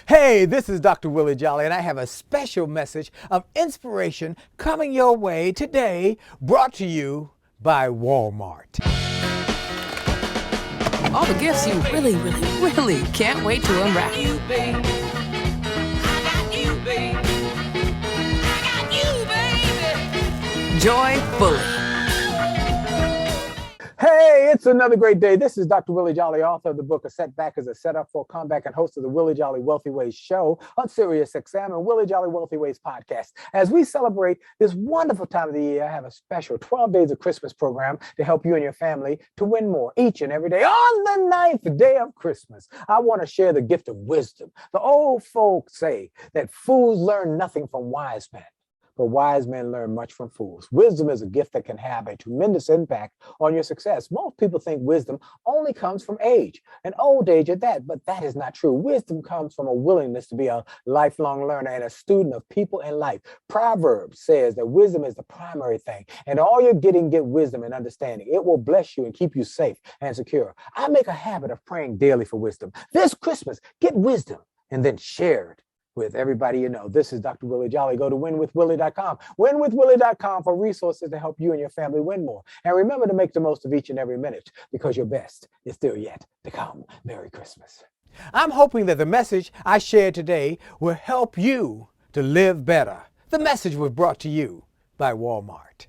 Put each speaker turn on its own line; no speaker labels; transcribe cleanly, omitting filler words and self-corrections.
Hey, this is Dr. Willie Jolley, and I have a special message of inspiration coming your way today, brought to you by Walmart.
All the gifts you really can't wait to unwrap. Joy fully.
Hey, it's another great day. This is Dr. Willie Jolley, author of the book A Setback is a Setup for Comeback and host of the Willie Jolley Wealthy Ways show on Sirius XM and Willie Jolley Wealthy Ways podcast. As we celebrate this wonderful time of the year, I have a special 12 Days of Christmas program to help you and your family to win more each and every day. On the ninth day of Christmas, I want to share the gift of wisdom. The old folks say that fools learn nothing from wise men, but wise men learn much from fools. Wisdom is a gift that can have a tremendous impact on your success. Most people think wisdom only comes from age, and old age at that, but that is not true. Wisdom comes from a willingness to be a lifelong learner and a student of people and life. Proverbs says that wisdom is the primary thing, and all you're getting, get wisdom and understanding. It will bless you and keep you safe and secure. I make a habit of praying daily for wisdom. This Christmas, get wisdom and then share it with everybody you know. This is Dr. Willie Jolley. Go to winwithwillie.com. Winwithwillie.com for resources to help you and your family win more. And remember to make the most of each and every minute, because your best is still yet to come. Merry Christmas. I'm hoping that the message I shared today will help you to live better. The message was brought to you by Walmart.